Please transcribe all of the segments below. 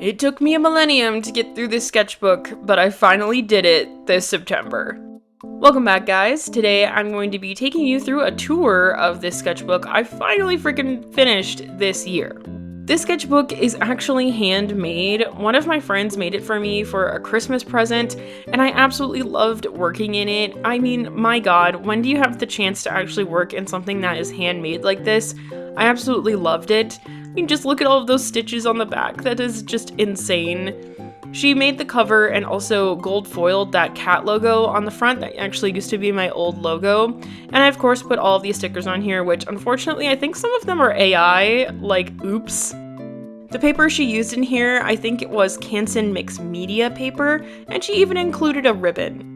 It took me a millennium to get through this sketchbook, but I finally did it this September. Welcome back, guys. Today I'm going to be taking you through a tour of this sketchbook I finally freaking finished this year. This sketchbook is actually handmade. One of my friends made it for me for a Christmas present, and I absolutely loved working in it. I mean, my god, when do you have the chance to actually work in something that is handmade like this? I absolutely loved it. I mean, just look at all of those stitches on the back. That is just insane. She made the cover and also gold foiled that cat logo on the front that actually used to be my old logo. And I, of course, put all of these stickers on here, which unfortunately I think some of them are AI, like, oops. The paper she used in here, I think it was Canson Mixed Media paper, and she even included a ribbon.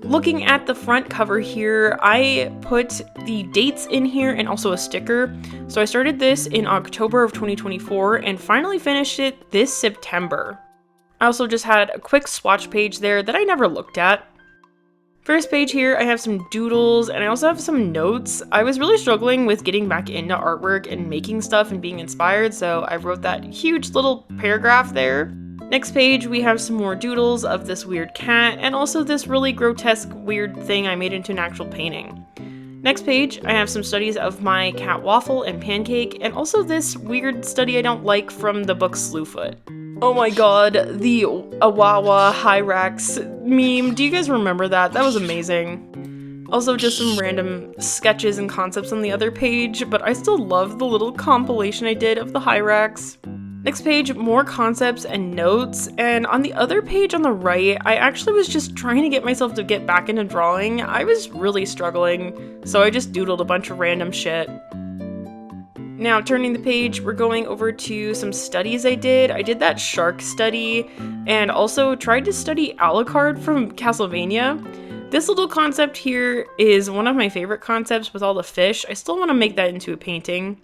Looking at the front cover here, I put the dates in here and also a sticker. So I started this in October of 2024 and finally finished it this September. I also just had a quick swatch page there that I never looked at. First page here, I have some doodles and I also have some notes. I was really struggling with getting back into artwork and making stuff and being inspired, so I wrote that huge little paragraph there. Next page, we have some more doodles of this weird cat and also this really grotesque weird thing I made into an actual painting. Next page, I have some studies of my cat Waffle and Pancake and also this weird study I don't like from the book Slewfoot. Oh my god, the Awawa Hyrax meme. Do you guys remember that? That was amazing. Also just some random sketches and concepts on the other page, but I still love the little compilation I did of the Hyrax. Next page, more concepts and notes, and on the other page on the right, I actually was just trying to get myself to get back into drawing. I was really struggling, so I just doodled a bunch of random shit. Now, turning the page, we're going over to some studies I did. I did that shark study, and also tried to study Alucard from Castlevania. This little concept here is one of my favorite concepts with all the fish. I still want to make that into a painting.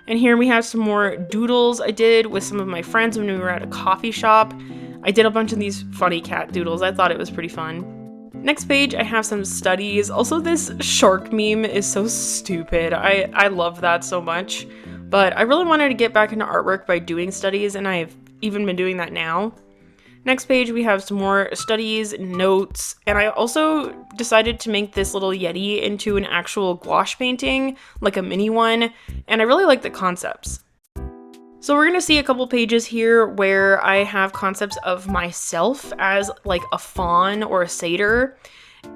And here we have some more doodles I did with some of my friends when we were at a coffee shop. I did a bunch of these funny cat doodles. I thought it was pretty fun. Next page, I have some studies. Also, this shark meme is so stupid. I love that so much. But I really wanted to get back into artwork by doing studies, and I've even been doing that now. Next page, we have some more studies, notes, and I also decided to make this little Yeti into an actual gouache painting, like a mini one, and I really like the concepts. So we're going to see a couple pages here where I have concepts of myself as like a fawn or a satyr,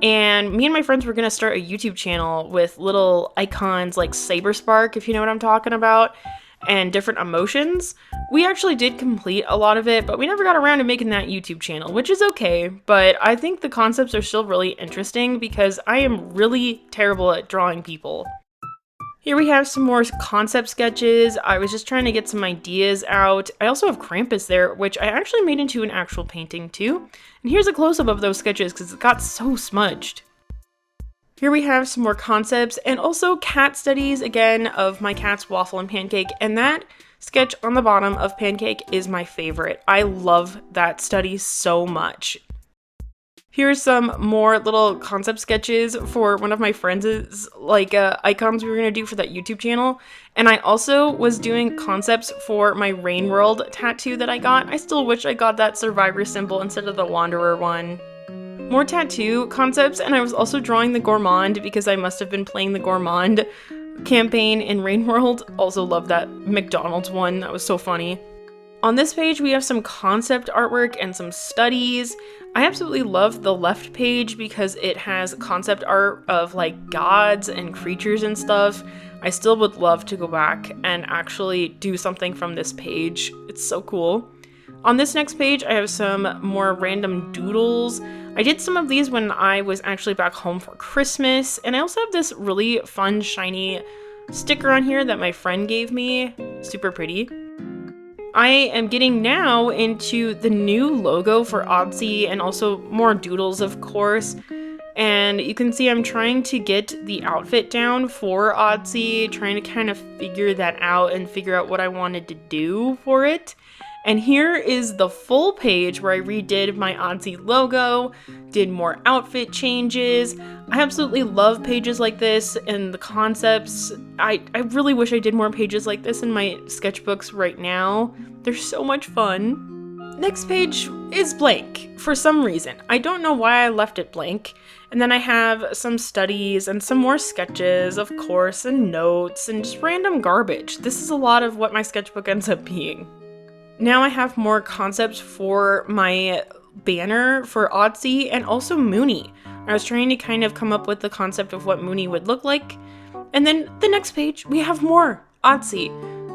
and me and my friends were going to start a YouTube channel with little icons like Saberspark, if you know what I'm talking about, and different emotions. We actually did complete a lot of it, but we never got around to making that YouTube channel, which is okay, but I think the concepts are still really interesting because I am really terrible at drawing people. Here we have some more concept sketches. I was just trying to get some ideas out. I also have Krampus there, which I actually made into an actual painting too. And here's a close-up of those sketches because it got so smudged. Here we have some more concepts and also cat studies again of my cats Waffle and Pancake, and that sketch on the bottom of Pancake is my favorite. I love that study so much. Here's some more little concept sketches for one of my friends' icons we were gonna do for that YouTube channel, and I also was doing concepts for my Rain World tattoo that I got. I still wish I got that survivor symbol instead of the Wanderer one. More tattoo concepts, and I was also drawing the Gourmand because I must have been playing the Gourmand campaign in Rain World. Also love that McDonald's one, that was so funny. On this page, we have some concept artwork and some studies. I absolutely love the left page because it has concept art of like gods and creatures and stuff. I still would love to go back and actually do something from this page. It's so cool. On this next page, I have some more random doodles. I did some of these when I was actually back home for Christmas, and I also have this really fun, shiny sticker on here that my friend gave me. Super pretty. I am getting now into the new logo for Odsy and also more doodles, of course. And you can see I'm trying to get the outfit down for Odsy, trying to kind of figure that out and figure out what I wanted to do for it. And here is the full page where I redid my Odsy logo, did more outfit changes. I absolutely love pages like this and the concepts. I really wish I did more pages like this in my sketchbooks right now. They're so much fun. Next page is blank for some reason. I don't know why I left it blank. And then I have some studies and some more sketches, of course, and notes and just random garbage. This is a lot of what my sketchbook ends up being. Now I have more concepts for my banner for Odyssey and also Mooney. I was trying to kind of come up with the concept of what Mooney would look like. And then the next page, we have more Odyssey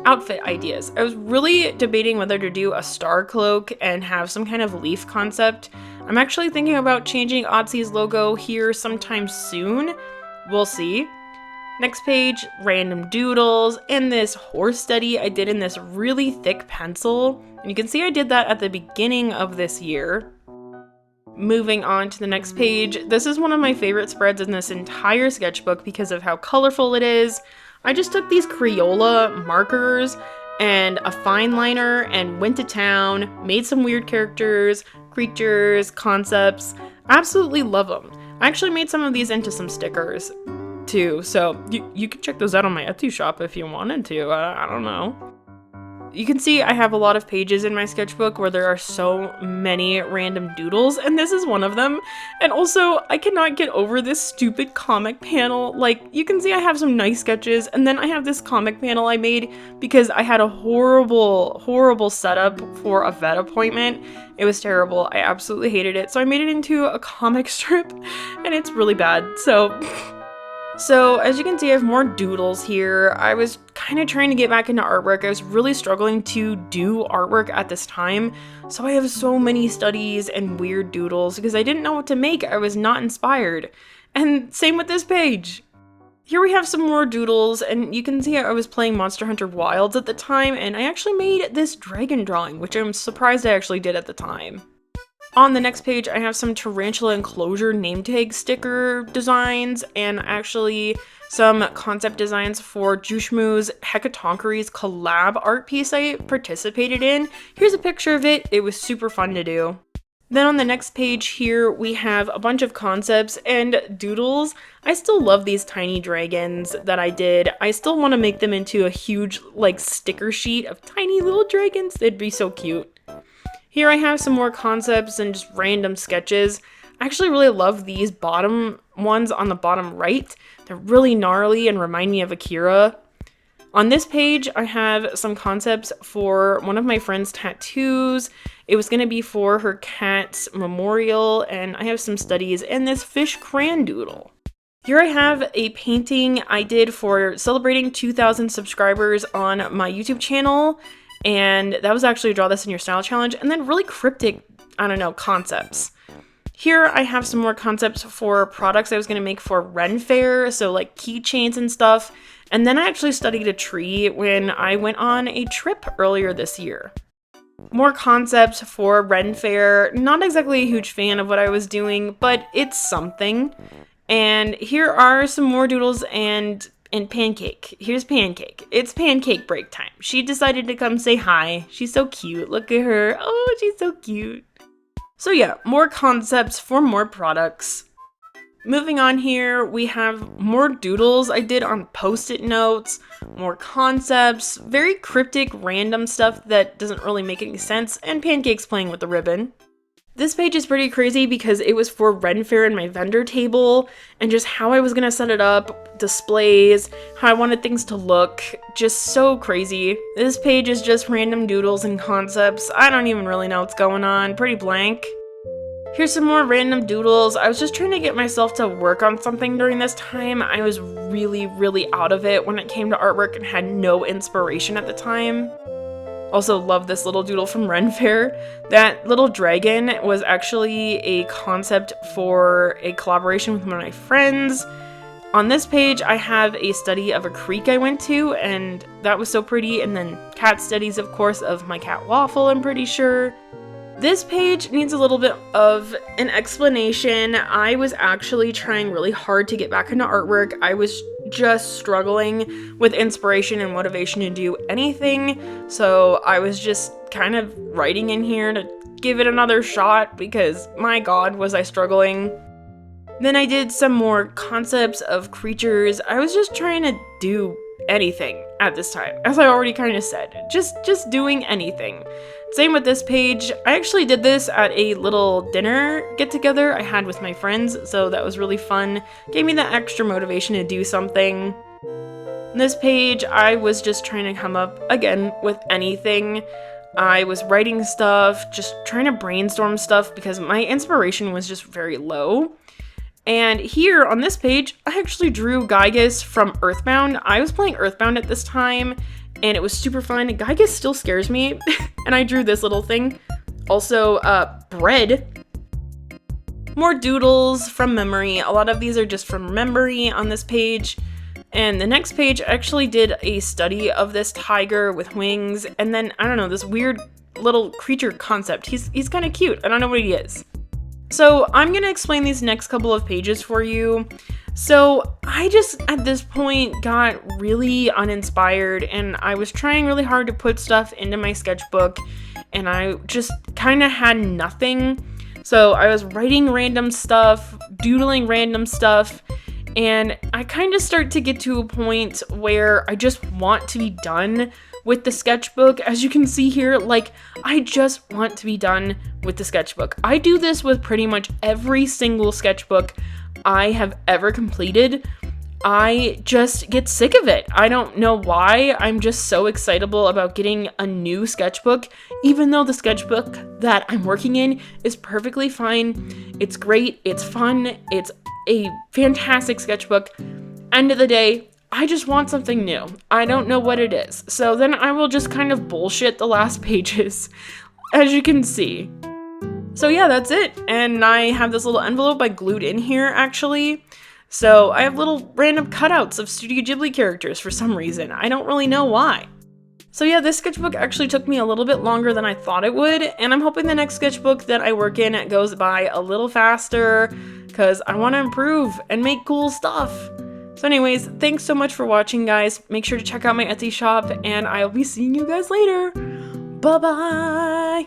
outfit ideas. I was really debating whether to do a star cloak and have some kind of leaf concept. I'm actually thinking about changing Odyssey's logo here sometime soon. We'll see. Next page, random doodles, and this horse study I did in this really thick pencil. And you can see I did that at the beginning of this year. Moving on to the next page, this is one of my favorite spreads in this entire sketchbook because of how colorful it is. I just took these Crayola markers and a fine liner and went to town, made some weird characters, creatures, concepts. Absolutely love them. I actually made some of these into some stickers too, so you can check those out on my Etsy shop if you wanted to. I don't know. You can see I have a lot of pages in my sketchbook where there are so many random doodles, and this is one of them. And also, I cannot get over this stupid comic panel. Like, you can see I have some nice sketches, and then I have this comic panel I made because I had a horrible setup for a vet appointment. It was terrible. I absolutely hated it. So I made it into a comic strip, and it's really bad. So as you can see, I have more doodles here. I was kind of trying to get back into artwork. I was really struggling to do artwork at this time. So I have so many studies and weird doodles because I didn't know what to make. I was not inspired. And same with this page. Here we have some more doodles, and you can see I was playing Monster Hunter Wilds at the time, and I actually made this dragon drawing, which I'm surprised I actually did at the time. On the next page, I have some tarantula enclosure name tag sticker designs and actually some concept designs for Jushmu's Hecatonkery's collab art piece I participated in. Here's a picture of it. It was super fun to do. Then on the next page here, we have a bunch of concepts and doodles. I still love these tiny dragons that I did. I still want to make them into a huge, like, sticker sheet of tiny little dragons. They'd be so cute. Here I have some more concepts and just random sketches. I actually really love these bottom ones on the bottom right. They're really gnarly and remind me of Akira. On this page, I have some concepts for one of my friend's tattoos. It was going to be for her cat's memorial, and I have some studies and this fish crayon doodle. Here I have a painting I did for celebrating 2,000 subscribers on my YouTube channel. And that was actually a Draw This in Your Style challenge, and then really cryptic, I don't know, concepts. Here I have some more concepts for products I was going to make for Ren Fair, so like keychains and stuff. And then I actually studied a tree when I went on a trip earlier this year. More concepts for Ren Fair. Not exactly a huge fan of what I was doing, but it's something. And here are some more doodles and Pancake. Here's Pancake. It's pancake break time. She decided to come say hi. She's so cute. Look at her. Oh, she's so cute. So yeah, more concepts for more products. Moving on here, we have more doodles I did on post-it notes, more concepts, very cryptic, random stuff that doesn't really make any sense, and Pancake's playing with the ribbon. This page is pretty crazy because it was for Ren Fair and my vendor table, and just how I was gonna set it up, displays, how I wanted things to look, just so crazy. This page is just random doodles and concepts. I don't even really know what's going on, pretty blank. Here's some more random doodles. I was just trying to get myself to work on something during this time. I was really out of it when it came to artwork and had no inspiration at the time. Also love this little doodle from Ren Fair. That little dragon was actually a concept for a collaboration with one of my friends. On this page, I have a study of a creek I went to, and that was so pretty. And then cat studies, of course, of my cat Waffle, I'm pretty sure. This page needs a little bit of an explanation. I was actually trying really hard to get back into artwork. I was just struggling with inspiration and motivation to do anything, so I was just kind of writing in here to give it another shot because my god was I struggling. Then I did some more concepts of creatures. I was just trying to do anything at this time, as I already kind of said. Just doing anything. Same with this page. I actually did this at a little dinner get-together I had with my friends, so that was really fun. Gave me that extra motivation to do something. This page, I was just trying to come up, again, with anything. I was writing stuff, just trying to brainstorm stuff because my inspiration was just very low. And here on this page, I actually drew Gygus from Earthbound. I was playing Earthbound at this time, and it was super fun. Gygus still scares me, and I drew this little thing. Also, bread. More doodles from memory. A lot of these are just from memory on this page. And the next page actually did a study of this tiger with wings, and then, I don't know, this weird little creature concept. He's kind of cute. I don't know what he is. So I'm going to explain these next couple of pages for you. So I just, at this point, got really uninspired, and I was trying really hard to put stuff into my sketchbook, and I just kind of had nothing. So I was writing random stuff, doodling random stuff, and I kind of start to get to a point where I just want to be done with the sketchbook. As you can see here, like, I just want to be done with the sketchbook. I do this with pretty much every single sketchbook I have ever completed. I just get sick of it. I don't know why. I'm just so excitable about getting a new sketchbook, even though the sketchbook that I'm working in is perfectly fine. It's great. It's fun. It's a fantastic sketchbook. End of the day, I just want something new. I don't know what it is. So then I will just kind of bullshit the last pages, as you can see. So yeah, that's it. And I have this little envelope I glued in here, actually. So I have little random cutouts of Studio Ghibli characters for some reason. I don't really know why. So yeah, this sketchbook actually took me a little bit longer than I thought it would, and I'm hoping the next sketchbook that I work in goes by a little faster, because I want to improve and make cool stuff. So anyways, thanks so much for watching, guys. Make sure to check out my Etsy shop, and I'll be seeing you guys later. Bye-bye!